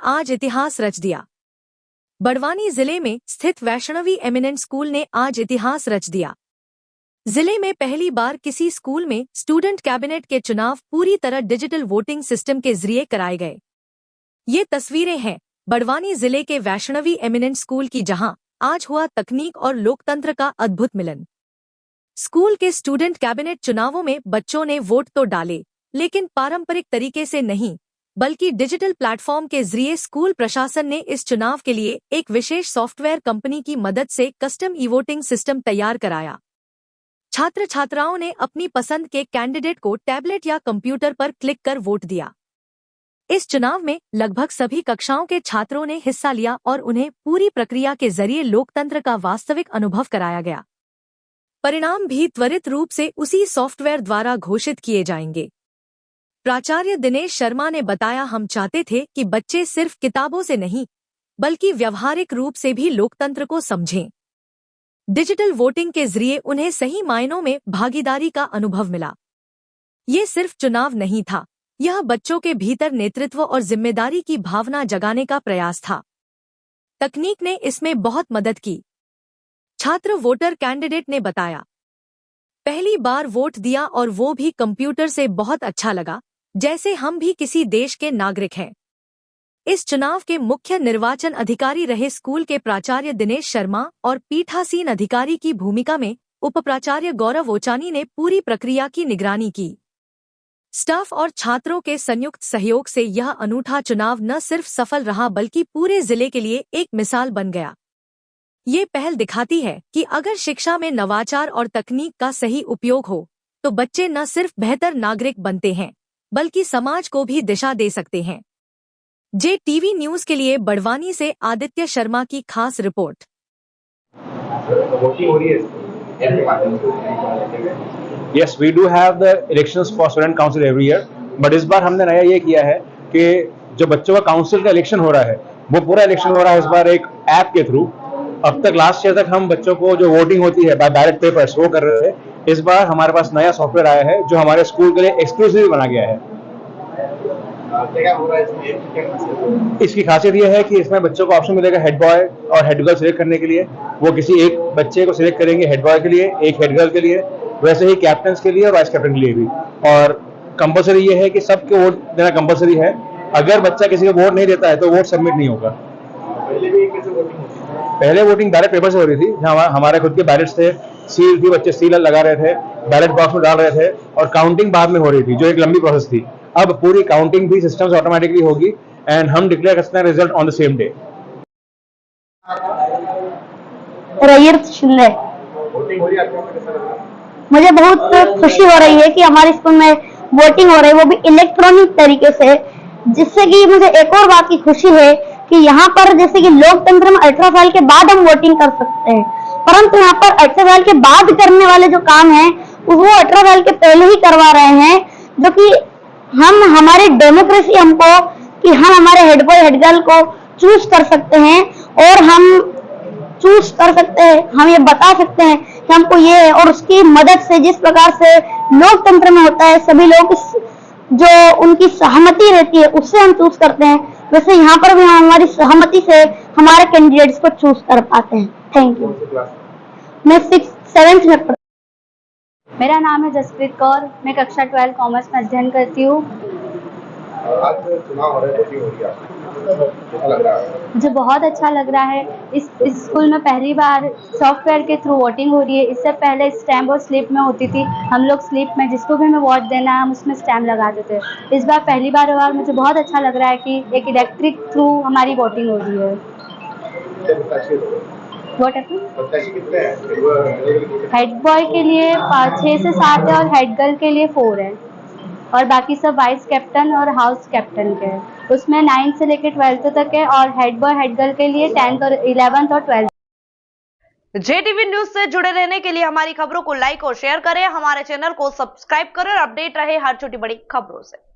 आज इतिहास रच दिया। बड़वानी जिले में स्थित वैष्णवी एमिनेंट स्कूल ने आज इतिहास रच दिया। जिले में पहली बार किसी स्कूल में स्टूडेंट कैबिनेट के चुनाव पूरी तरह डिजिटल वोटिंग सिस्टम के जरिए कराए गए। ये तस्वीरें हैं बड़वानी जिले के वैष्णवी एमिनेंट स्कूल की, जहां आज हुआ तकनीक और लोकतंत्र का अद्भुत मिलन। स्कूल के स्टूडेंट कैबिनेट चुनावों में बच्चों ने वोट तो डाले, लेकिन पारंपरिक तरीके से नहीं, बल्कि डिजिटल प्लेटफॉर्म के जरिए स्कूल प्रशासन ने इस चुनाव के लिए एक विशेष सॉफ्टवेयर कंपनी की मदद से कस्टम ई वोटिंग सिस्टम तैयार कराया। छात्र छात्राओं ने अपनी पसंद के कैंडिडेट को टैबलेट या कंप्यूटर पर क्लिक कर वोट दिया। इस चुनाव में लगभग सभी कक्षाओं के छात्रों ने हिस्सा लिया और उन्हें पूरी प्रक्रिया के जरिए लोकतंत्र का वास्तविक अनुभव कराया गया। परिणाम भी त्वरित रूप से उसी सॉफ्टवेयर द्वारा घोषित किए जाएंगे। प्राचार्य दिनेश शर्मा ने बताया, हम चाहते थे कि बच्चे सिर्फ किताबों से नहीं, बल्कि व्यवहारिक रूप से भी लोकतंत्र को समझें। डिजिटल वोटिंग के जरिए उन्हें सही मायनों में भागीदारी का अनुभव मिला। ये सिर्फ चुनाव नहीं था, यह बच्चों के भीतर नेतृत्व और जिम्मेदारी की भावना जगाने का प्रयास था। तकनीक ने इसमें बहुत मदद की। छात्र वोटर कैंडिडेट ने बताया, पहली बार वोट दिया और वो भी कंप्यूटर से, बहुत अच्छा लगा, जैसे हम भी किसी देश के नागरिक हैं। इस चुनाव के मुख्य निर्वाचन अधिकारी रहे स्कूल के प्राचार्य दिनेश शर्मा और पीठासीन अधिकारी की भूमिका में उप प्राचार्य गौरव ओचानी ने पूरी प्रक्रिया की निगरानी की। स्टाफ और छात्रों के संयुक्त सहयोग से यह अनूठा चुनाव न सिर्फ सफल रहा, बल्कि पूरे जिले के लिए एक मिसाल बन गया। ये पहल दिखाती है कि अगर शिक्षा में नवाचार और तकनीक का सही उपयोग हो, तो बच्चे न सिर्फ बेहतर नागरिक बनते हैं, बल्कि समाज को भी दिशा दे सकते हैं। JTV न्यूज के लिए बड़वानी से आदित्य शर्मा की खास report. Yes, we do have the elections for student council every year, but इस बार हमने नया ये किया है कि जो बच्चों का काउंसिल का इलेक्शन हो रहा है, वो पूरा इलेक्शन हो रहा है इस बार एक ऐप के थ्रू। अब तक लास्ट ईयर तक हम बच्चों को जो वोटिंग होती है बाय बैलेट पेपर्स वो कर रहे थे। इस बार हमारे पास नया सॉफ्टवेयर आया है जो हमारे स्कूल के लिए एक्सक्लूसिव बना गया है। इसकी खासियत यह है कि इसमें बच्चों को ऑप्शन मिलेगा हेड बॉय और हेड गर्ल सिलेक्ट करने के लिए। वो किसी एक बच्चे को सिलेक्ट करेंगे हेड बॉय के लिए, एक हेड गर्ल के लिए, वैसे ही कैप्टन के लिए और वाइस कैप्टन के लिए भी। और कंपलसरी ये है कि सबके वोट देना कंपलसरी है। अगर बच्चा किसी को वोट नहीं देता है तो वोट सबमिट नहीं होगा। पहले वोटिंग बैलेट पेपर से हो रही थी, जहाँ हमारे खुद के बैलेट्स थे, सील थी, बच्चे सील लगा रहे थे, बैलेट बॉक्स में डाल रहे थे और काउंटिंग बाद में हो रही थी, जो एक लंबी प्रोसेस थी। अब पूरी काउंटिंग भी सिस्टम से ऑटोमेटिकली होगी एंड हम डिक्लेयर करते हैं result on the same day. मुझे बहुत खुशी हो रही है कि हमारे स्कूल में वोटिंग हो रही है, वो भी इलेक्ट्रॉनिक तरीके से, जिससे कि मुझे एक और बात की खुशी है कि यहाँ पर जैसे कि लोकतंत्र में 18 साल के बाद हम वोटिंग कर सकते हैं, परंतु यहाँ पर 18 साल के बाद करने वाले जो काम है वो 18 साल के पहले ही करवा रहे हैं, जो कि हम हमारी डेमोक्रेसी हमको कि हम हमारे हेड बॉय हेड गर्ल को चूज कर सकते हैं और हम चूज कर सकते हैं, हम ये बता सकते हैं कि हमको ये है, और उसकी मदद से जिस प्रकार से लोकतंत्र में होता है सभी लोग जो उनकी सहमति रहती है उससे हम चूज करते हैं, वैसे यहाँ पर भी हम हमारी सहमति से हमारे कैंडिडेट्स को चूज कर पाते हैं। Thank you. मैं 7th में पढ़ती। मेरा नाम है जसप्रीत कौर, मैं कक्षा 12 कॉमर्स में अध्ययन करती हूँ। आज चुनाव हो रहा है, मुझे बहुत अच्छा लग रहा है। इस स्कूल में पहली बार सॉफ्टवेयर के थ्रू वोटिंग हो रही है। इससे पहले स्टैम्प और स्लिप में होती थी, हम लोग स्लिप में जिसको भी हमें वोट देना है हम उसमें स्टैम्प लगाते थे। इस बार पहली बार हुआ, मुझे बहुत अच्छा लग रहा है कि एक इलेक्ट्रिक थ्रू हमारी वोटिंग हो रही है। हेड बॉय के लिए 6 से 7 है और हेड गर्ल के लिए 4 है, और बाकी सब वाइस कैप्टन और हाउस कैप्टन के हैं। उसमें 9 से लेकर 12th तक है, और हेड बॉय हेड गर्ल के लिए 10th और 11th और 12th। JTV न्यूज से जुड़े रहने के लिए हमारी खबरों को लाइक और शेयर करें, हमारे चैनल को सब्सक्राइब करें और अपडेट रहे हर छोटी बड़ी खबरों से।